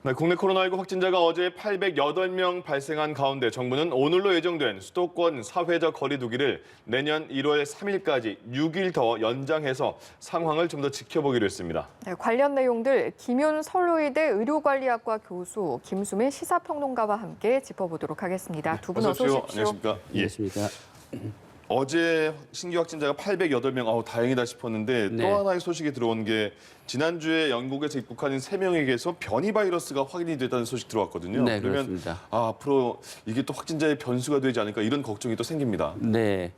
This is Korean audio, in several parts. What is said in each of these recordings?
네, 국내 코로나19 확진자가 어제 808명 발생한 가운데 정부는 오늘로 예정된 수도권 사회적 거리 두기를 내년 1월 3일까지 6일 더 연장해서 상황을 좀 더 지켜보기로 했습니다. 네, 관련 내용들 김윤 서울의대 의료관리학과 교수, 김수민 시사평론가와 함께 짚어보도록 하겠습니다. 두 분 어서 오십시오. 안녕하십니까? 예. 안녕하십니까. 어제 신규 확진자가 808명, 다행이다 싶었는데 네. 또 하나의 소식이 들어온 게 지난주에 영국에서 입국한 3명에게서 변이 바이러스가 확인이 됐다는 소식 들어왔거든요. 네, 그러면 그렇습니다. 앞으로 이게 또 확진자의 변수가 되지 않을까 이런 걱정이 또 생깁니다. 네.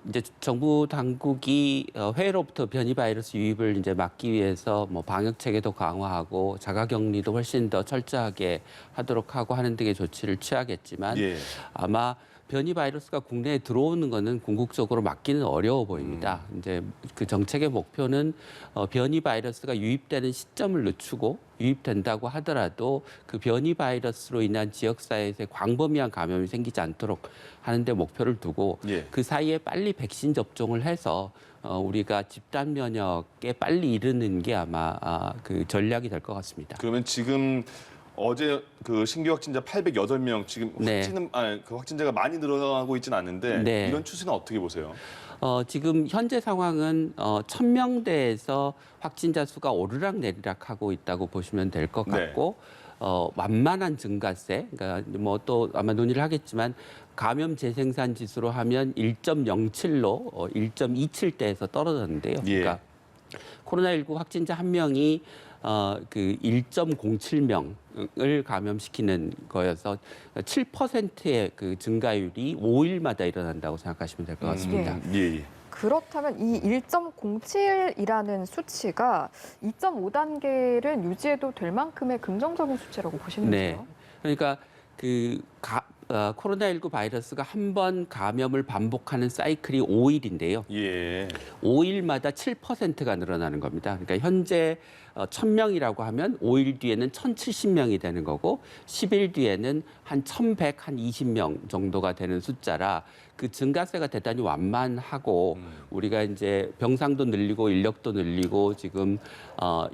이제 정부 당국이 해외로부터 변이 바이러스 유입을 이제 막기 위해서 뭐 방역 체계도 강화하고 자가격리도 훨씬 더 철저하게 하도록 하고 하는 등의 조치를 취하겠지만 예. 아마 변이 바이러스가 국내에 들어오는 거는 궁극적으로 막기는 어려워 보입니다. 이제 그 정책의 목표는 변이 바이러스가 유입되는 시점을 늦추고 유입된다고 하더라도 그 변이 바이러스로 인한 지역사회에서 광범위한 감염이 생기지 않도록 하는 데 목표를 두고 예. 그 사이에 빨리 백신 접종을 해서 우리가 집단 면역에 빨리 이르는 게 아마 그 전략이 될 것 같습니다. 그러면 지금 어제 그 신규 확진자 808명 지금 네. 그 확진자가 많이 늘어나고 있지는 않는데 네. 이런 추세는 어떻게 보세요? 지금 현재 상황은 1000명대에서 확진자 수가 오르락내리락 하고 있다고 보시면 될 것 네. 같고 완만한 증가세, 그러니까 뭐 또 아마 논의를 하겠지만 감염 재생산 지수로 하면 1.07로 1.27대에서 떨어졌는데요. 예. 그러니까 코로나19 확진자 한 명이 그 1.07명을 감염시키는 거여서 7%의 그 증가율이 5일마다 일어난다고 생각하시면 될 것 같습니다. 예. 그렇다면 이 1.07이라는 수치가 2.5단계를 유지해도 될 만큼의 긍정적인 수치라고 보시는 네. 거죠? 그러니까 코로나19 바이러스가 한 번 감염을 반복하는 사이클이 5일인데요. 예. 5일마다 7%가 늘어나는 겁니다. 그러니까 현재 1000명이라고 하면 5일 뒤에는 1070명이 되는 거고 10일 뒤에는 한 1120명 정도가 되는 숫자라 그 증가세가 대단히 완만하고 우리가 이제 병상도 늘리고 인력도 늘리고 지금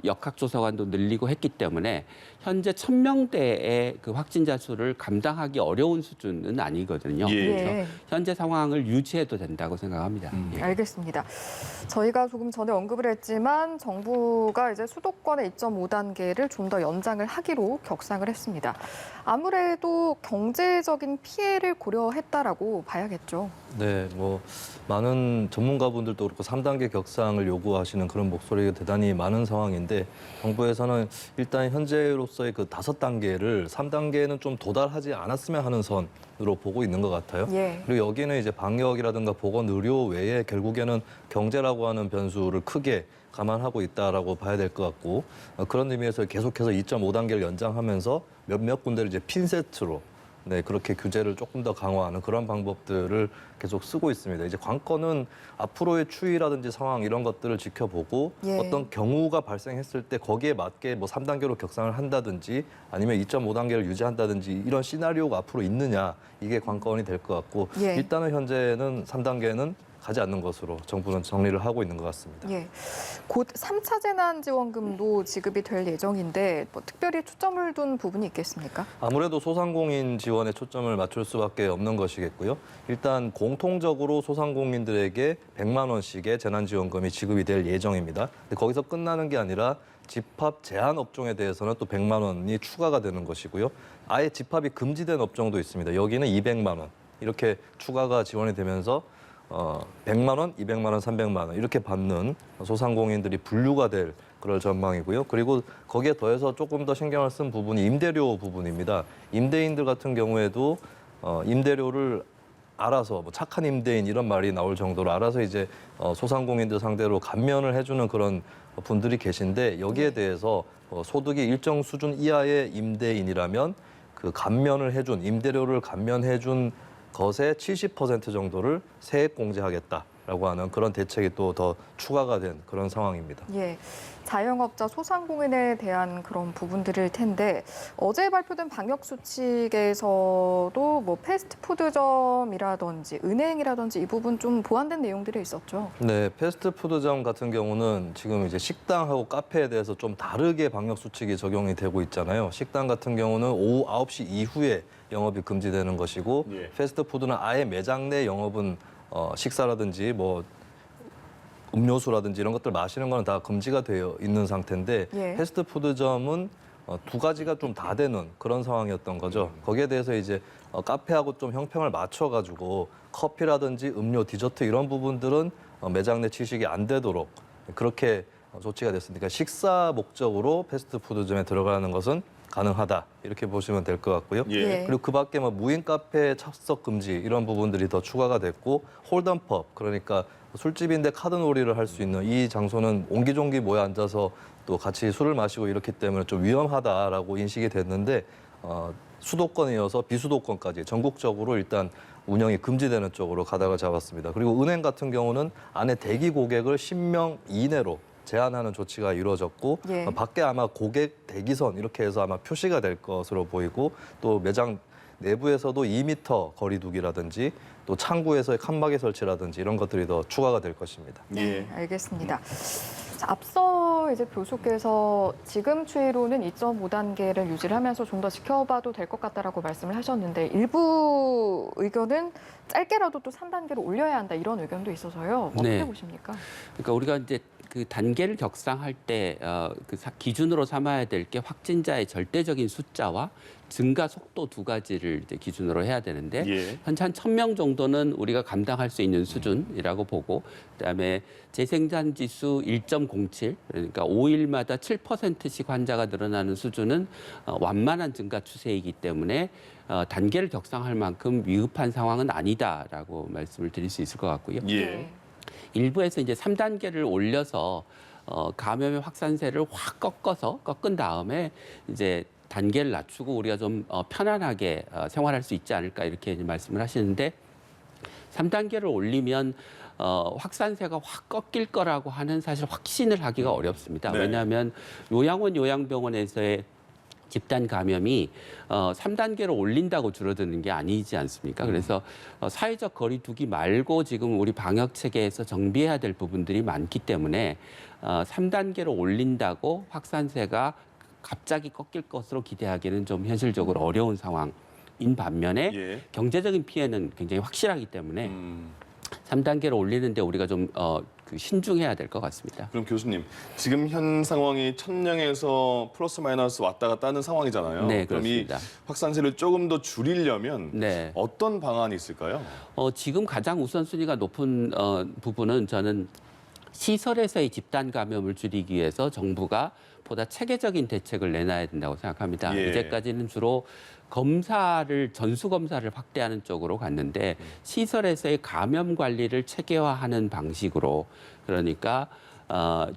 역학조사관도 늘리고 했기 때문에 현재 1000명대의 그 확진자 수를 감당하기 어려운 수준은 아니거든요. 예. 그래서 현재 상황을 유지해도 된다고 생각합니다. 예. 알겠습니다. 저희가 조금 전에 언급을 했지만 정부가 이제 수도권의 2.5단계를 좀 더 연장을 하기로 격상을 했습니다. 아무래도 경제적인 피해를 고려했다라고 봐야겠죠. 네, 뭐 많은 전문가분들도 그렇고 3단계 격상을 요구하시는 그런 목소리가 대단히 많은 상황인데 정부에서는 일단 현재로서의 그 5단계를 3단계는 좀 도달하지 않았으면 하는 선으로 보고 있는 것 같아요. 예. 그리고 여기는 이제 방역이라든가 보건 의료 외에 결국에는 경제라고 하는 변수를 크게 감안하고 있다라고 봐야 될 것 같고 그런 의미에서 계속해서 2.5단계를 연장하면서 몇몇 군데를 이제 핀세트로 그렇게 규제를 조금 더 강화하는 그런 방법들을 계속 쓰고 있습니다. 이제 관건은 앞으로의 추이라든지 상황 이런 것들을 지켜보고 예. 어떤 경우가 발생했을 때 거기에 맞게 뭐 3단계로 격상을 한다든지 아니면 2.5단계를 유지한다든지 이런 시나리오가 앞으로 있느냐 이게 관건이 될 것 같고 예. 일단은 현재는 3단계는 가지 않는 것으로 정부는 정리를 하고 있는 것 같습니다. 예. 곧 3차 재난지원금도 지급이 될 예정인데 뭐 특별히 초점을 둔 부분이 있겠습니까? 아무래도 소상공인 지원에 초점을 맞출 수밖에 없는 것이겠고요. 일단 공통적으로 소상공인들에게 100만 원씩의 재난지원금이 지급이 될 예정입니다. 근데 거기서 끝나는 게 아니라 집합 제한 업종에 대해서는 또 100만 원이 추가가 되는 것이고요. 아예 집합이 금지된 업종도 있습니다. 여기는 200만 원 이렇게 추가가 지원이 되면서 100만 원, 200만 원, 300만 원 이렇게 받는 소상공인들이 분류가 될 그럴 전망이고요. 그리고 거기에 더해서 조금 더 신경을 쓴 부분이 임대료 부분입니다. 임대인들 같은 경우에도 임대료를 알아서 뭐 착한 임대인 이런 말이 나올 정도로 알아서 이제 소상공인들 상대로 감면을 해주는 그런 분들이 계신데 여기에 대해서 소득이 일정 수준 이하의 임대인이라면 그 감면을 해준 임대료를 감면해준 것의 70% 정도를 세액 공제하겠다라고 하겠다라고 하는 그런 대책이 또 더 추가가 된 그런 상황입니다. 예. 자영업자 소상공인에 대한 그런 부분들일 텐데 어제 발표된 방역 수칙에서도 뭐 패스트푸드점이라든지 은행이라든지 이 부분 좀 보완된 내용들이 있었죠. 네, 패스트푸드점 같은 경우는 지금 이제 식당하고 카페에 대해서 좀 다르게 방역 수칙이 적용이 되고 있잖아요. 식당 같은 경우는 오후 9시 이후에 영업이 금지되는 것이고 예. 패스트푸드는 아예 매장 내 영업은 식사라든지 뭐 음료수라든지 이런 것들 마시는 거는 다 금지가 되어 있는 상태인데 예. 패스트푸드점은 두 가지가 좀 다 되는 그런 상황이었던 거죠. 거기에 대해서 이제 카페하고 좀 형평을 맞춰가지고 커피라든지 음료, 디저트 이런 부분들은 매장 내 취식이 안 되도록 그렇게 조치가 됐으니까 식사 목적으로 패스트푸드점에 들어가는 것은 가능하다 이렇게 보시면 될 것 같고요. 예. 그리고 그 밖에 뭐 무인 카페 착석 금지 이런 부분들이 더 추가가 됐고 홀덤펍 그러니까 술집인데 카드놀이를 할 수 있는 이 장소는 옹기종기 모여 앉아서 또 같이 술을 마시고 이렇기 때문에 좀 위험하다라고 인식이 됐는데 수도권에 이어서 비수도권까지 전국적으로 일단 운영이 금지되는 쪽으로 가닥을 잡았습니다. 그리고 은행 같은 경우는 안에 대기 고객을 10명 이내로 제한하는 조치가 이루어졌고 예. 밖에 아마 고객 대기선 이렇게 해서 아마 표시가 될 것으로 보이고 또 매장 내부에서도 2m 거리두기라든지 또 창구에서의 칸막이 설치라든지 이런 것들이 더 추가가 될 것입니다. 예. 알겠습니다. 자, 앞서 이제 교수께서 지금 추이로는 2.5단계를 유지를 하면서 좀 더 지켜봐도 될 것 같다라고 말씀을 하셨는데 일부 의견은 짧게라도 또 3단계로 올려야 한다 이런 의견도 있어서요. 어떻게 네. 보십니까? 그러니까 우리가 이제 그 단계를 격상할 때 기준으로 삼아야 될 게 확진자의 절대적인 숫자와 증가 속도 두 가지를 이제 기준으로 해야 되는데 예. 현재 한 1,000명 정도는 우리가 감당할 수 있는 수준이라고 보고 그다음에 재생산 지수 1.07 그러니까 5일마다 7%씩 환자가 늘어나는 수준은 완만한 증가 추세이기 때문에 단계를 격상할 만큼 위급한 상황은 아니다라고 말씀을 드릴 수 있을 것 같고요. 예. 네. 일부에서 이제 3단계를 올려서 감염의 확산세를 확 꺾은 다음에 이제 단계를 낮추고 우리가 좀 편안하게 생활할 수 있지 않을까 이렇게 이제 말씀을 하시는데 3단계를 올리면 확산세가 확 꺾일 거라고 하는 사실 확신을 하기가 어렵습니다. 네. 왜냐하면 요양원, 요양병원에서의 집단 감염이 3단계로 올린다고 줄어드는 게 아니지 않습니까? 그래서 사회적 거리 두기 말고 지금 우리 방역 체계에서 정비해야 될 부분들이 많기 때문에 3단계로 올린다고 확산세가 갑자기 꺾일 것으로 기대하기는 좀 현실적으로 어려운 상황인 반면에 예. 경제적인 피해는 굉장히 확실하기 때문에 3단계로 올리는데 우리가 좀 신중해야 될 것 같습니다. 그럼 교수님, 지금 현 상황이 1,000명에서 플러스 마이너스 왔다 갔다 하는 상황이잖아요. 네, 그럼 이 그렇습니다. 확산세를 조금 더 줄이려면 네. 어떤 방안이 있을까요? 지금 가장 우선순위가 높은 부분은 저는 시설에서의 집단 감염을 줄이기 위해서 정부가 보다 체계적인 대책을 내놔야 된다고 생각합니다. 예. 이제까지는 주로 전수 검사를 확대하는 쪽으로 갔는데 시설에서의 감염 관리를 체계화하는 방식으로 그러니까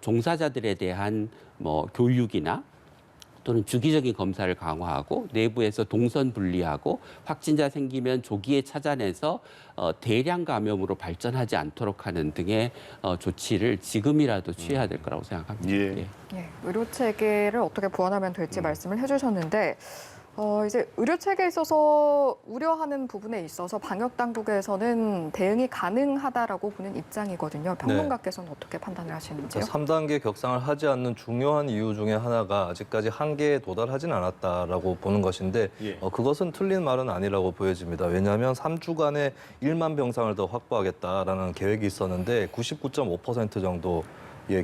종사자들에 대한 뭐 교육이나 또는 주기적인 검사를 강화하고 내부에서 동선 분리하고 확진자 생기면 조기에 찾아내서 대량 감염으로 발전하지 않도록 하는 등의 조치를 지금이라도 취해야 될 거라고 생각합니다. 예. 예, 의료 체계를 어떻게 보완하면 될지 말씀을 해주셨는데 이제 의료 체계에 있어서 우려하는 부분에 있어서 방역 당국에서는 대응이 가능하다라고 보는 입장이거든요. 평론가께서는 어떻게 판단을 하시는지요? 3단계 격상을 하지 않는 중요한 이유 중에 하나가 아직까지 한계에 도달하진 않았다라고 보는 것인데 예. 그것은 틀린 말은 아니라고 보여집니다. 왜냐하면 3주간에 1만 병상을 더 확보하겠다라는 계획이 있었는데 99.5% 정도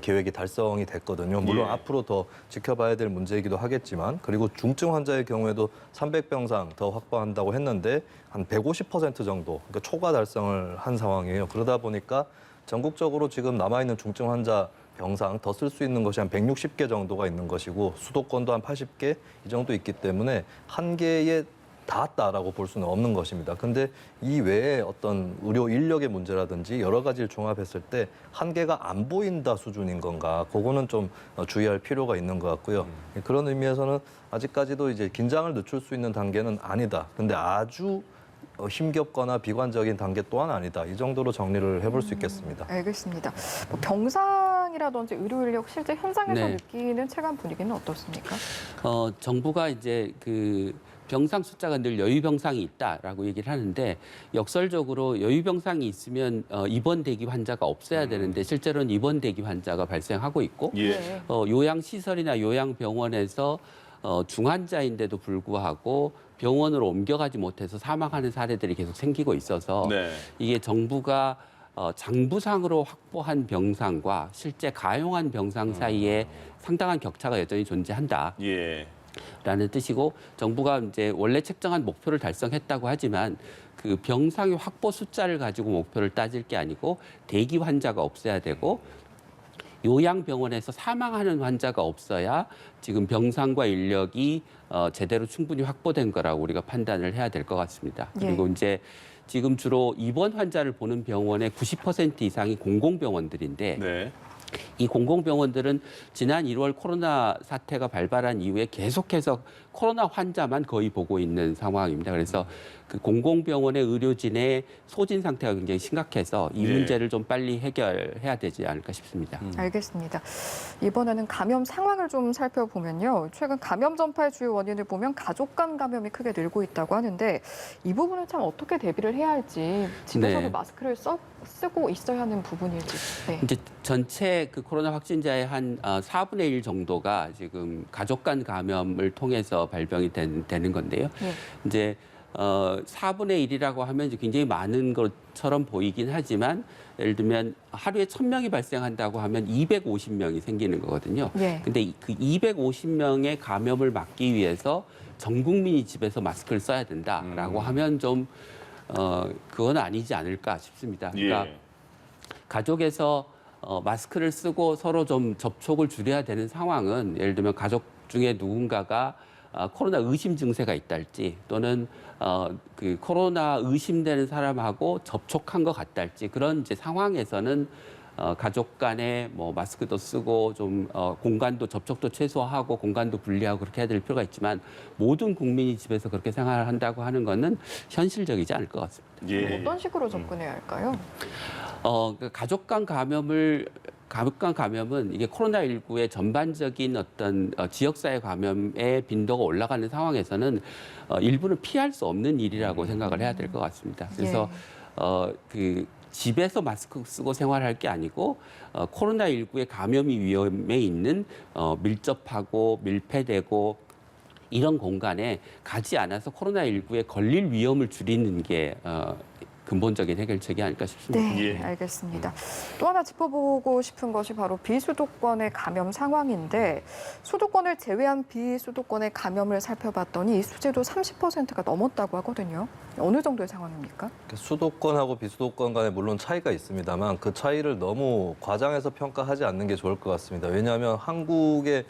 계획이 달성이 됐거든요. 물론 예. 앞으로 더 지켜봐야 될 문제이기도 하겠지만 그리고 중증 환자의 경우에도 300병상 더 확보한다고 했는데 한 150% 정도 그러니까 초과 달성을 한 상황이에요. 그러다 보니까 전국적으로 지금 남아있는 중증 환자 병상 더 쓸 수 있는 것이 한 160개 정도가 있는 것이고 수도권도 한 80개 이 정도 있기 때문에 한계에 닿았다라고 볼 수는 없는 것입니다. 근데 이 외에 어떤 의료 인력의 문제라든지 여러 가지를 종합했을 때 한계가 안 보인다 수준인 건가? 그거는 좀 주의할 필요가 있는 것 같고요. 그런 의미에서는 아직까지도 이제 긴장을 늦출 수 있는 단계는 아니다. 근데 아주 힘겹거나 비관적인 단계 또한 아니다. 이 정도로 정리를 해볼 수 있겠습니다. 알겠습니다. 뭐 병상이라든지 의료 인력 실제 현장에서 네. 느끼는 체감 분위기는 어떻습니까? 정부가 이제 그 병상 숫자가 늘 여유 병상이 있다라고 얘기를 하는데 역설적으로 여유 병상이 있으면 입원 대기 환자가 없어야 되는데 실제로는 입원 대기 환자가 발생하고 있고 예. 요양 시설이나 요양 병원에서 중환자인데도 불구하고 병원으로 옮겨가지 못해서 사망하는 사례들이 계속 생기고 있어서 네. 이게 정부가 장부상으로 확보한 병상과 실제 가용한 병상 사이에 상당한 격차가 여전히 존재한다. 예. 라는 뜻이고 정부가 이제 원래 책정한 목표를 달성했다고 하지만 그 병상의 확보 숫자를 가지고 목표를 따질 게 아니고 대기 환자가 없어야 되고 요양병원에서 사망하는 환자가 없어야 지금 병상과 인력이 제대로 충분히 확보된 거라고 우리가 판단을 해야 될 것 같습니다. 그리고 이제 지금 주로 입원 환자를 보는 병원의 90% 이상이 공공병원들인데 네. 이 공공병원들은 지난 1월 코로나 사태가 발발한 이후에 계속해서 코로나 환자만 거의 보고 있는 상황입니다. 그래서 그 공공병원의 의료진의 소진 상태가 굉장히 심각해서 이 예. 문제를 좀 빨리 해결해야 되지 않을까 싶습니다. 알겠습니다. 이번에는 감염 상황을 좀 살펴보면요. 최근 감염 전파의 주요 원인을 보면 가족 간 감염이 크게 늘고 있다고 하는데 이 부분은 참 어떻게 대비를 해야 할지 집에서도 네. 마스크를 쓰고 있어야 하는 부분일지. 네. 이제 전체 그 코로나 확진자의 한 4분의 1 정도가 지금 가족 간 감염을 통해서 발병이 되는 건데요. 네. 이제 4분의 1이라고 하면 이제 굉장히 많은 것처럼 보이긴 하지만 예를 들면 하루에 1,000명이 발생한다고 하면 250명이 생기는 거거든요. 예. 근데 그 250명의 감염을 막기 위해서 전 국민이 집에서 마스크를 써야 된다라고 하면 좀 그건 아니지 않을까 싶습니다. 그러니까 예. 가족에서 마스크를 쓰고 서로 좀 접촉을 줄여야 되는 상황은 예를 들면 가족 중에 누군가가 코로나 의심 증세가 있달지 또는 그 코로나 의심되는 사람하고 접촉한 것 같달지 그런 이제 상황에서는 가족 간에 뭐 마스크도 쓰고 좀 공간도 접촉도 최소화하고 공간도 분리하고 그렇게 해야 될 필요가 있지만 모든 국민이 집에서 그렇게 생활한다고 하는 거는 현실적이지 않을 것 같습니다. 예. 어떤 식으로 접근해야 할까요? 그 가족 간 감염은 이게 코로나19의 전반적인 어떤 지역사회 감염의 빈도가 올라가는 상황에서는 일부는 피할 수 없는 일이라고 생각을 해야 될 것 같습니다. 그래서 그 집에서 마스크 쓰고 생활할 게 아니고 코로나19의 감염이 위험에 있는 밀접하고 밀폐되고 이런 공간에 가지 않아서 코로나19에 걸릴 위험을 줄이는 게 근본적인 해결책이 아닐까 싶습니다. 네, 예. 알겠습니다. 또 하나 짚어보고 싶은 것이 바로 비수도권의 감염 상황인데 수도권을 제외한 비수도권의 감염을 살펴봤더니 이 수치도 30%가 넘었다고 하거든요. 어느 정도의 상황입니까? 수도권하고 비수도권 간에 물론 차이가 있습니다만 그 차이를 너무 과장해서 평가하지 않는 게 좋을 것 같습니다. 왜냐하면 한국의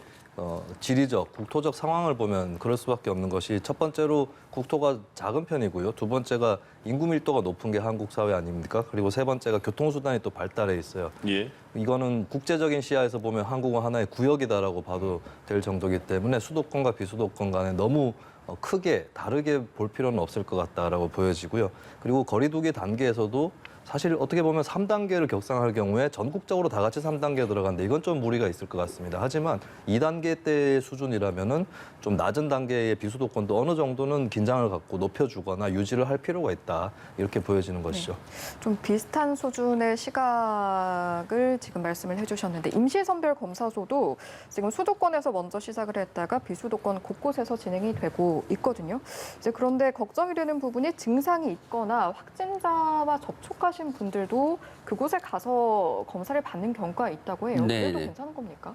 지리적, 국토적 상황을 보면 그럴 수밖에 없는 것이 첫 번째로 국토가 작은 편이고요. 두 번째가 인구 밀도가 높은 게 한국 사회 아닙니까? 그리고 세 번째가 교통수단이 또 발달해 있어요. 예. 이거는 국제적인 시야에서 보면 한국은 하나의 구역이다라고 봐도 될 정도이기 때문에 수도권과 비수도권 간에 너무 크게 다르게 볼 필요는 없을 것 같다라고 보여지고요. 그리고 거리두기 단계에서도 사실 어떻게 보면 3단계를 격상할 경우에 전국적으로 다 같이 3단계에 들어가는데 이건 좀 무리가 있을 것 같습니다. 하지만 2단계 때 수준이라면은 좀 낮은 단계의 비수도권도 어느 정도는 긴장을 갖고 높여주거나 유지를 할 필요가 있다. 이렇게 보여지는 것이죠. 좀 비슷한 수준의 시각을 지금 말씀을 해주셨는데 임시선별검사소도 지금 수도권에서 먼저 시작을 했다가 비수도권 곳곳에서 진행이 되고 있거든요. 이제 그런데 걱정이 되는 부분이 증상이 있거나 확진자와 접촉하신 분들도 그곳에 가서 검사를 받는 경우가 있다고 해요. 네, 그래도 네. 괜찮은 겁니까?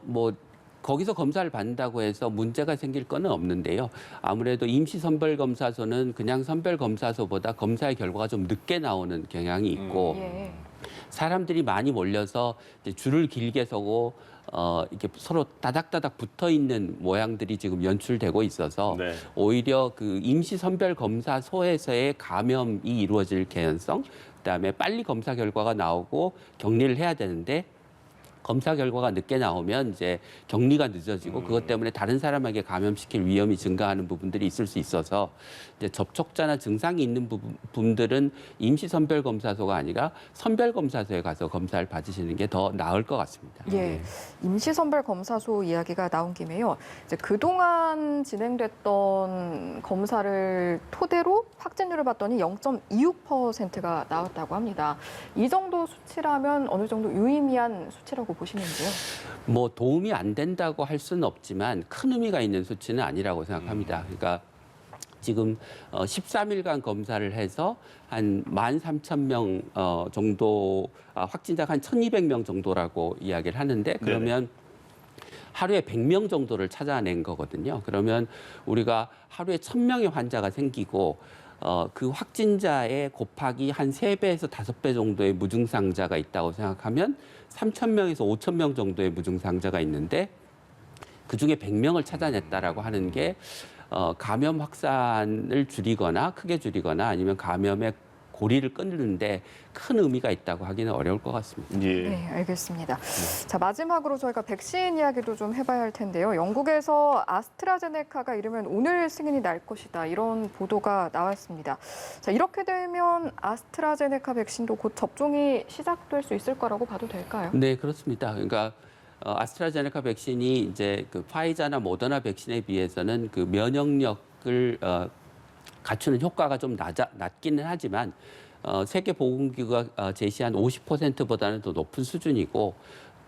뭐 거기서 검사를 받는다고 해서 문제가 생길 거는 없는데요. 아무래도 임시선별검사소는 그냥 선별검사소보다 검사의 결과가 좀 늦게 나오는 경향이 있고 예. 사람들이 많이 몰려서 이제 줄을 길게 서고 이렇게 서로 따닥따닥 붙어 있는 모양들이 지금 연출되고 있어서 네. 오히려 그 임시선별검사소에서의 감염이 이루어질 개연성, 그다음에 빨리 검사 결과가 나오고 격리를 해야 되는데 검사 결과가 늦게 나오면 이제 격리가 늦어지고 그것 때문에 다른 사람에게 감염시킬 위험이 증가하는 부분들이 있을 수 있어서 이제 접촉자나 증상이 있는 분들은 임시 선별 검사소가 아니라 선별 검사소에 가서 검사를 받으시는 게 더 나을 것 같습니다. 예, 임시선별 검사소 이야기가 나온 김에요. 이제 그동안 진행됐던 검사를 토대로 확진율을 봤더니 0.26%가 나왔다고 합니다. 이 정도 수치라면 어느 정도 유의미한 수치라고 보시는지요? 뭐 도움이 안 된다고 할 수는 없지만 큰 의미가 있는 수치는 아니라고 생각합니다. 그러니까 지금 13일간 검사를 해서 한 13,000명 정도 확진자가 한 1,200명 정도라고 이야기를 하는데 그러면 하루에 100명 정도를 찾아낸 거거든요. 그러면 우리가 하루에 1,000명의 환자가 생기고 그 확진자의 곱하기 한 3배에서 5배 정도의 무증상자가 있다고 생각하면 3,000명에서 5,000명 정도의 무증상자가 있는데 그중에 100명을 찾아냈다라고 하는 게 감염 확산을 줄이거나 크게 줄이거나 아니면 감염의 고리를 끊는데 큰 의미가 있다고 하기는 어려울 것 같습니다. 예. 네, 알겠습니다. 자, 마지막으로 저희가 백신 이야기도 좀 해봐야 할 텐데요. 영국에서 아스트라제네카가 이르면 오늘 승인이 날 것이다. 이런 보도가 나왔습니다. 자, 이렇게 되면 아스트라제네카 백신도 곧 접종이 시작될 수 있을 거라고 봐도 될까요? 네, 그렇습니다. 그러니까 아스트라제네카 백신이 이제 그 파이자나 모더나 백신에 비해서는 그 면역력을 갖추는 효과가 좀 낮기는 하지만 세계보건기구가 제시한 50%보다는 더 높은 수준이고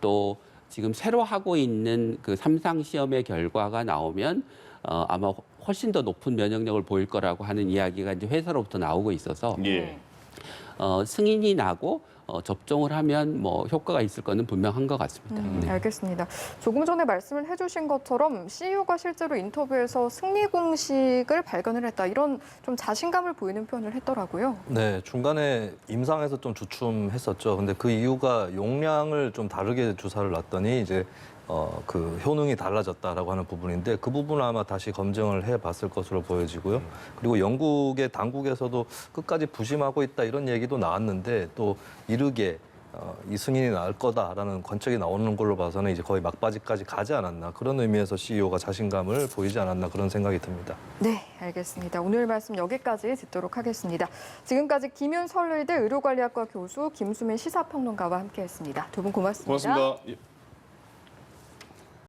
또 지금 새로 하고 있는 그 3상 시험의 결과가 나오면 아마 훨씬 더 높은 면역력을 보일 거라고 하는 이야기가 이제 회사로부터 나오고 있어서 예. 승인이 나고 접종을 하면 뭐 효과가 있을 거는 분명한 것 같습니다. 네. 알겠습니다. 조금 전에 말씀을 해주신 것처럼 CEO가 실제로 인터뷰에서 승리 공식을 발견을 했다. 이런 좀 자신감을 보이는 표현을 했더라고요. 네, 중간에 임상에서 좀 주춤했었죠. 근데 그 이유가 용량을 좀 다르게 주사를 놨더니 이제 그 효능이 달라졌다라고 하는 부분인데 그 부분은 아마 다시 검증을 해봤을 것으로 보여지고요. 그리고 영국의 당국에서도 끝까지 부심하고 있다 이런 얘기도 나왔는데 또 이르게 이 승인이 나을 거다라는 관측이 나오는 걸로 봐서는 이제 거의 막바지까지 가지 않았나 그런 의미에서 CEO가 자신감을 보이지 않았나 그런 생각이 듭니다. 네, 알겠습니다. 오늘 말씀 여기까지 듣도록 하겠습니다. 지금까지 김윤 서울의대 의료관리학과 교수 김수민 시사평론가와 함께했습니다. 두 분 고맙습니다. 고맙습니다. 예.